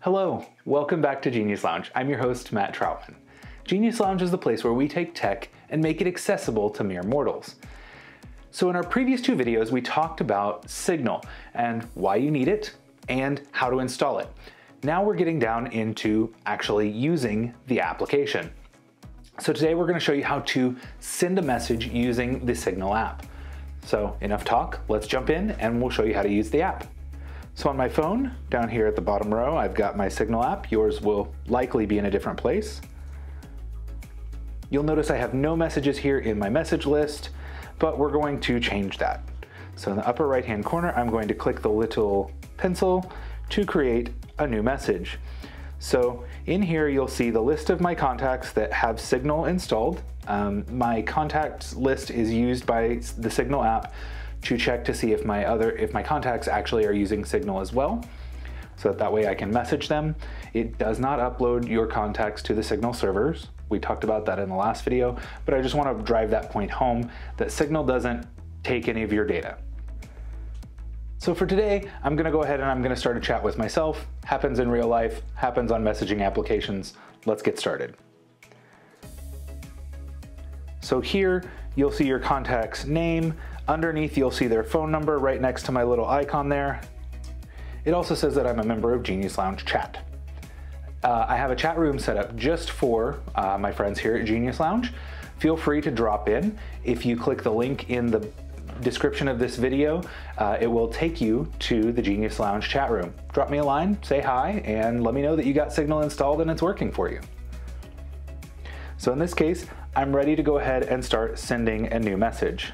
Hello, welcome back to Genius Lounge. I'm your host, Matt Troutman. Genius Lounge is the place where we take tech and make it accessible to mere mortals. So in our previous two videos, we talked about Signal and why you need it and how to install it. Now we're getting down into actually using the application. So today we're going to show you how to send a message using the Signal app. So enough talk, let's jump in and we'll show you how to use the app. So on my phone, down here at the bottom row, I've got my Signal app. Yours will likely be in a different place. You'll notice I have no messages here in my message list, but we're going to change that. So in the upper right-hand corner, I'm going to click the little pencil to create a new message. So in here, you'll see the list of my contacts that have Signal installed. My contacts list is used by the Signal app to check to see if my contacts actually are using Signal as well, so that way I can message them. It does not upload your contacts to the Signal servers. We talked about that in the last video, but I just want to drive that point home that Signal doesn't take any of your data. So for today, I'm going to go ahead and I'm going to start a chat with myself. Happens in real life, happens on messaging applications. Let's get started. So here, you'll see your contact's name. Underneath, you'll see their phone number right next to my little icon there. It also says that I'm a member of Genius Lounge Chat. I have a chat room set up just for my friends here at Genius Lounge. Feel free to drop in. If you click the link in the description of this video, it will take you to the Genius Lounge chat room. Drop me a line, say hi, and let me know that you got Signal installed and it's working for you. So in this case, I'm ready to go ahead and start sending a new message.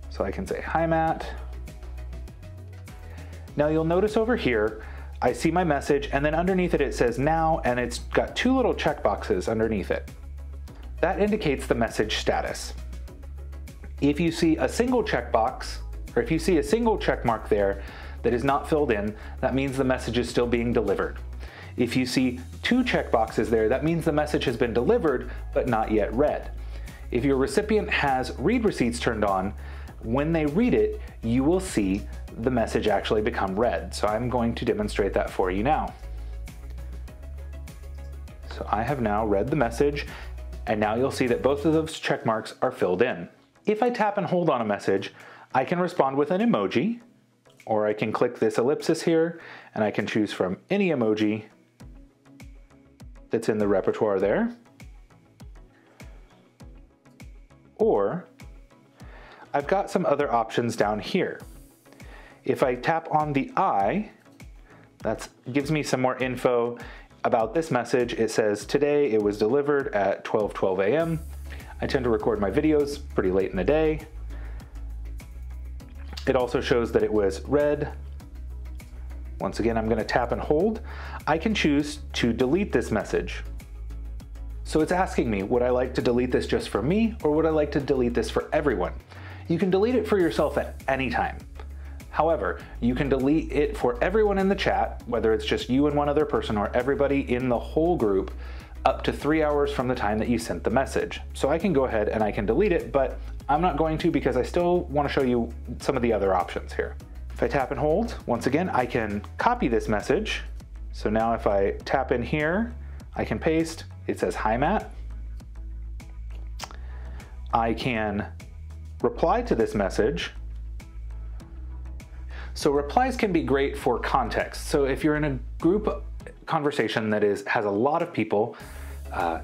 So I can say, hi Matt. Now you'll notice over here, I see my message and then underneath it, it says now, and it's got two little check boxes underneath it. That indicates the message status. If you see a single checkbox, or if you see a single check mark there that is not filled in, that means the message is still being delivered. If you see two checkboxes there, that means the message has been delivered, but not yet read. If your recipient has read receipts turned on, when they read it, you will see the message actually become read. So I'm going to demonstrate that for you now. So I have now read the message, and now you'll see that both of those check marks are filled in. If I tap and hold on a message, I can respond with an emoji, or I can click this ellipsis here, and I can choose from any emoji that's in the repertoire there. Or I've got some other options down here. If I tap on the eye, that gives me some more info about this message. It says today it was delivered at 12:12 a.m. I tend to record my videos pretty late in the day. It also shows that it was read. Once again, I'm going to tap and hold. I can choose to delete this message. So it's asking me, would I like to delete this just for me, or would I like to delete this for everyone? You can delete it for yourself at any time. However, you can delete it for everyone in the chat, whether it's just you and one other person or everybody in the whole group, up to 3 hours from the time that you sent the message. So I can go ahead and I can delete it, but I'm not going to because I still want to show you some of the other options here. If I tap and hold, once again, I can copy this message. So now if I tap in here, I can paste. It says, hi Matt. I can reply to this message. So replies can be great for context. So if you're in a group conversation that has a lot of people,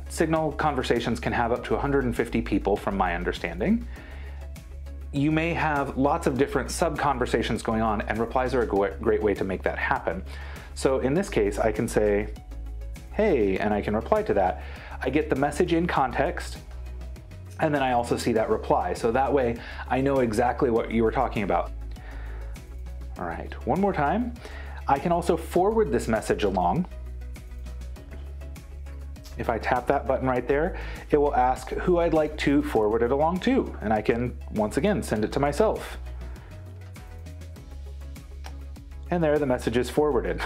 Signal conversations can have up to 150 people from my understanding. You may have lots of different sub-conversations going on, and replies are a great way to make that happen. So in this case, I can say, hey, and I can reply to that. I get the message in context, and then I also see that reply. So that way I know exactly what you were talking about. All right, one more time. I can also forward this message along. If I tap that button right there, it will ask who I'd like to forward it along to, and I can, once again, send it to myself. And there, the message is forwarded.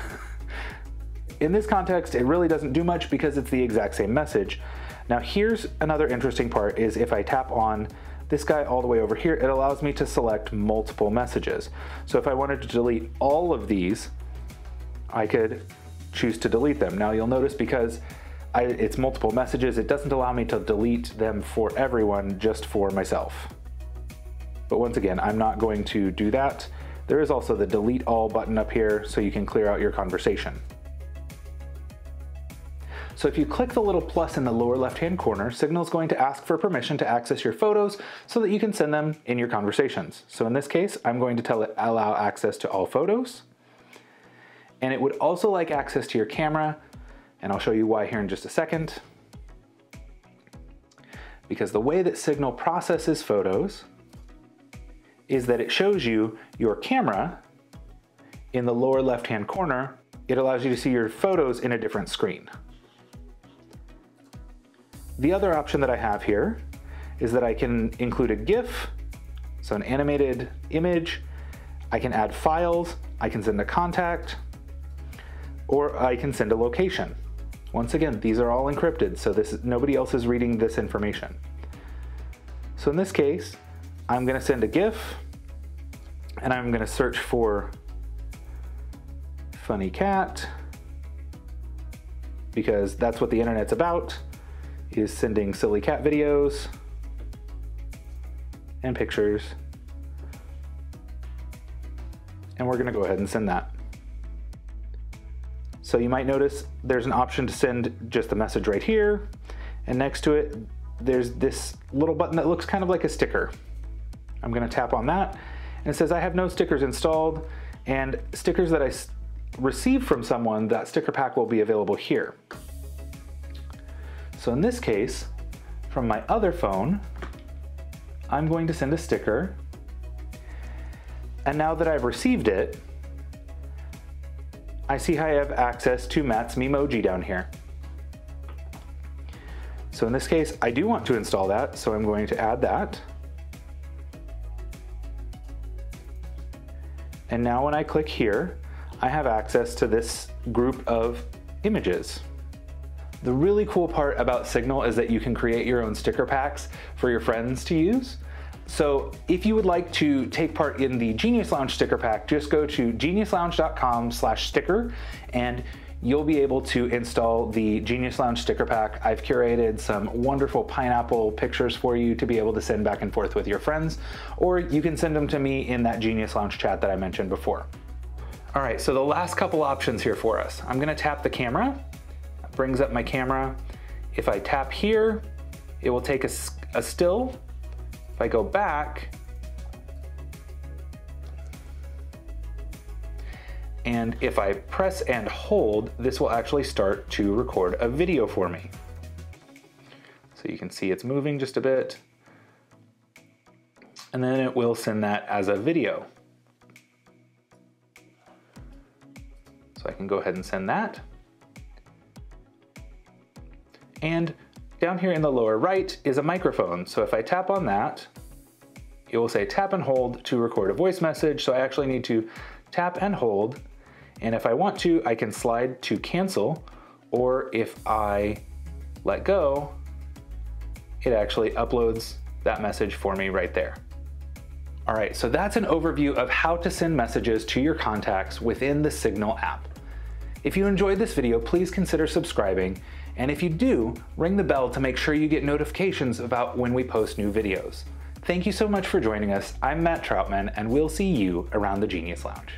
In this context, it really doesn't do much because it's the exact same message. Now here's another interesting part, is if I tap on this guy all the way over here, it allows me to select multiple messages. So if I wanted to delete all of these, I could choose to delete them. Now you'll notice because it's multiple messages, it doesn't allow me to delete them for everyone, just for myself. But once again, I'm not going to do that. There is also the delete all button up here so you can clear out your conversation. So if you click the little plus in the lower left-hand corner, Signal is going to ask for permission to access your photos so that you can send them in your conversations. So in this case, I'm going to tell it allow access to all photos. And it would also like access to your camera, and I'll show you why here in just a second. Because the way that Signal processes photos is that it shows you your camera in the lower left-hand corner. It allows you to see your photos in a different screen. The other option that I have here is that I can include a GIF, so an animated image. I can add files, I can send a contact, or I can send a location. Once again, these are all encrypted, so nobody else is reading this information. So in this case, I'm gonna send a GIF, and I'm gonna search for funny cat, because that's what the internet's about, is sending silly cat videos and pictures. And we're gonna go ahead and send that. So you might notice there's an option to send just the message right here, and next to it, there's this little button that looks kind of like a sticker. I'm gonna tap on that, and it says I have no stickers installed, and stickers that I receive from someone, that sticker pack will be available here. So in this case, from my other phone, I'm going to send a sticker, and now that I've received it, I see how I have access to Matt's Emoji down here. So in this case, I do want to install that, so I'm going to add that. And now when I click here, I have access to this group of images. The really cool part about Signal is that you can create your own sticker packs for your friends to use. So if you would like to take part in the Genius Lounge sticker pack, just go to geniuslounge.com/sticker and you'll be able to install the Genius Lounge sticker pack. I've curated some wonderful pineapple pictures for you to be able to send back and forth with your friends, or you can send them to me in that Genius Lounge chat that I mentioned before. All right, so the last couple options here for us. I'm gonna tap the camera. That brings up my camera. If I tap here, it will take a still. If I go back, and if I press and hold, this will actually start to record a video for me. So you can see it's moving just a bit, and then it will send that as a video. So I can go ahead and send that. And down here in the lower right is a microphone. So if I tap on that, it will say tap and hold to record a voice message. So I actually need to tap and hold. And if I want to, I can slide to cancel, or if I let go, it actually uploads that message for me right there. All right, so that's an overview of how to send messages to your contacts within the Signal app. If you enjoyed this video, please consider subscribing. And if you do, ring the bell to make sure you get notifications about when we post new videos. Thank you so much for joining us. I'm Matt Troutman, and we'll see you around the Genius Lounge.